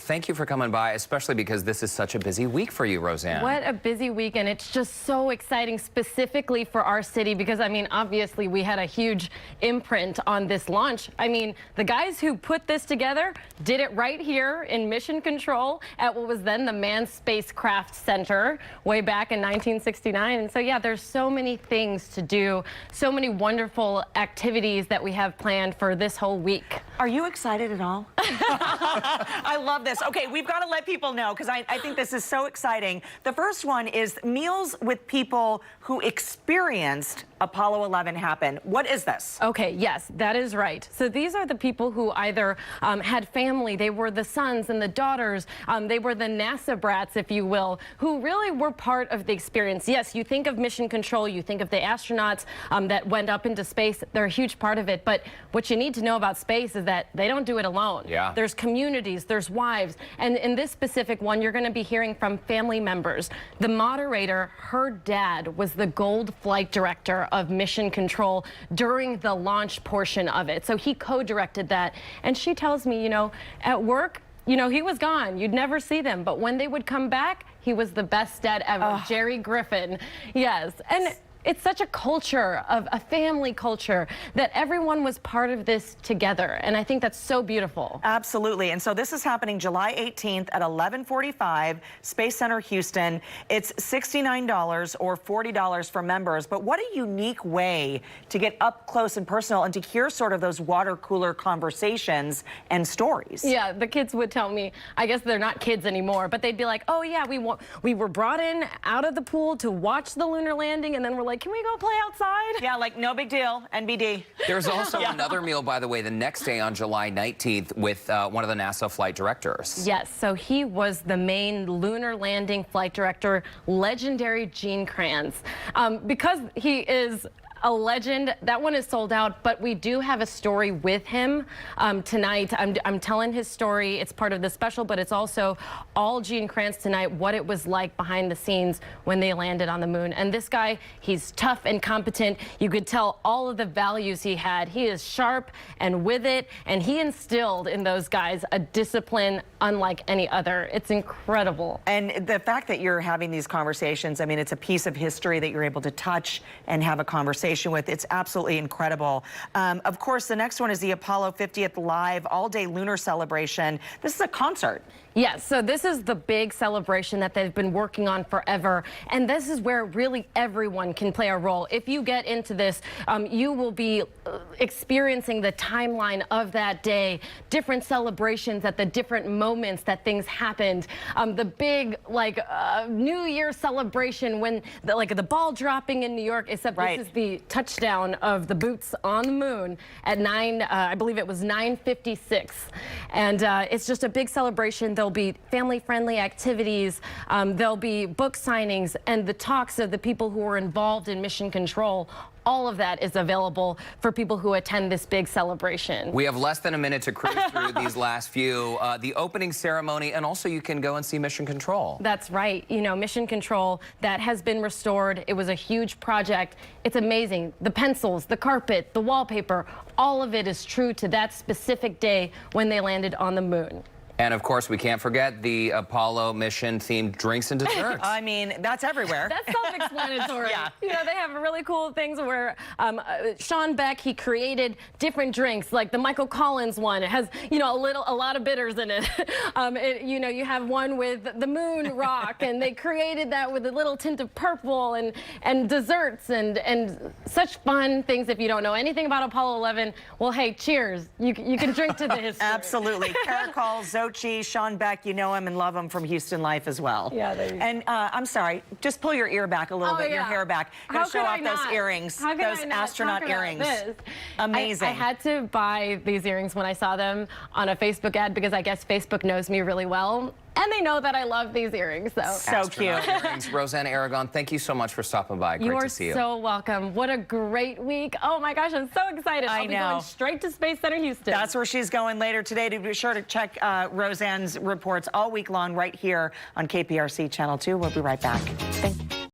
thank you for coming by, especially because this is such a busy week for you, Rose Ann. What a busy week, and it's just so exciting specifically for our city because, I mean, obviously we had a huge imprint on this launch. I mean, the guys who put this together did it right here in Mission Control at what was then the Manned Spacecraft Center way back in 1969. And so, yeah, there's so many things to do, so many wonderful activities that we have planned for this whole week. Are you excited at all? I love this. Okay, we've got to let people know because I think this is so exciting. The first one is meals with people who experienced Apollo 11 happen. What is this? Okay, yes, that is right. So these are the people who either had family, they were the sons and the daughters, they were the NASA brats, if you will, who really were part of the experience. Yes, you think of Mission Control, you think of the astronauts that went up into space, they're a huge part of it, but what you need to know about space is that they don't do it alone. Yeah. There's communities, there's wives, and in this specific one, you're going to be hearing from family members. The moderator, her dad was the gold flight director of Mission Control during the launch portion of it. So he co-directed that. And she tells me, you know, at work, you know, he was gone. You'd never see them. But when they would come back, he was the best dad ever. Oh. Jerry Griffin. Yes. And it's such a culture, of a family culture, that everyone was part of this together. And I think that's so beautiful. Absolutely. And so this is happening July 18th at 11:45, Space Center, Houston. It's $69 or $40 for members. But what a unique way to get up close and personal and to hear sort of those water cooler conversations and stories. Yeah, the kids would tell me, I guess they're not kids anymore, but they'd be like, oh yeah, we were brought in out of the pool to watch the lunar landing, and then we're like, can we go play outside? Yeah, like no big deal, NBD. There's also another meal, by the way, the next day on July 19th with one of the NASA flight directors. Yes, so he was the main lunar landing flight director, legendary Gene Kranz. Because he is a legend, that one is sold out, but we do have a story with him tonight. I'm telling his story. It's part of the special, but it's also all Gene Kranz tonight, what it was like behind the scenes when they landed on the moon. And this guy, he's tough and competent. You could tell all of the values he had. He is sharp and with it, and he instilled in those guys a discipline unlike any other. It's incredible. And the fact that you're having these conversations, I mean, it's a piece of history that you're able to touch and have a conversation with. It's absolutely incredible. Of course, the next one is the Apollo 50th Live all-day lunar celebration. This is a concert. Yes, so this is the big celebration that they've been working on forever, and this is where really everyone can play a role. If you get into this, you will be experiencing the timeline of that day, different celebrations at the different moments that things happened. The big, New Year celebration when, the ball dropping in New York, except right. This is the touchdown of the boots on the moon at I believe it was 9:56, and it's just a big celebration. There'll be family-friendly activities, there'll be book signings, and the talks of the people who are involved in Mission Control. All of that is available for people who attend this big celebration. We have less than a minute to cruise through these last few. The opening ceremony, and also you can go and see Mission Control. That's right. You know, Mission Control, that has been restored. It was a huge project. It's amazing. The pencils, the carpet, the wallpaper, all of it is true to that specific day when they landed on the moon. And of course, we can't forget the Apollo mission themed drinks and desserts. I mean, that's everywhere. That's self-explanatory. Yeah. You know, they have really cool things where Sean Beck, he created different drinks, like the Michael Collins one. It has, you know, a lot of bitters in it. You know, you have one with the moon rock, and they created that with a little tint of purple, and desserts and such fun things. If you don't know anything about Apollo 11, well, hey, cheers. You can drink to the history. Absolutely. Caracol, Zochi, Sean Beck, you know him and love him from Houston Life as well. Yeah, there you go. And I'm sorry, just pull your ear back a little bit, your hair back. Go show off those earrings, those astronaut earrings. Amazing. I had to buy these earrings when I saw them on a Facebook ad because I guess Facebook knows me really well. And they know that I love these earrings, so cute. Earrings. Rose Ann Aragon, thank you so much for stopping by. Great to see you. You are so welcome. What a great week. Oh my gosh, I'm so excited. I'll be going straight to Space Center Houston. That's where she's going later today. To be sure to check Rose Ann's reports all week long right here on KPRC Channel 2. We'll be right back. Thank you.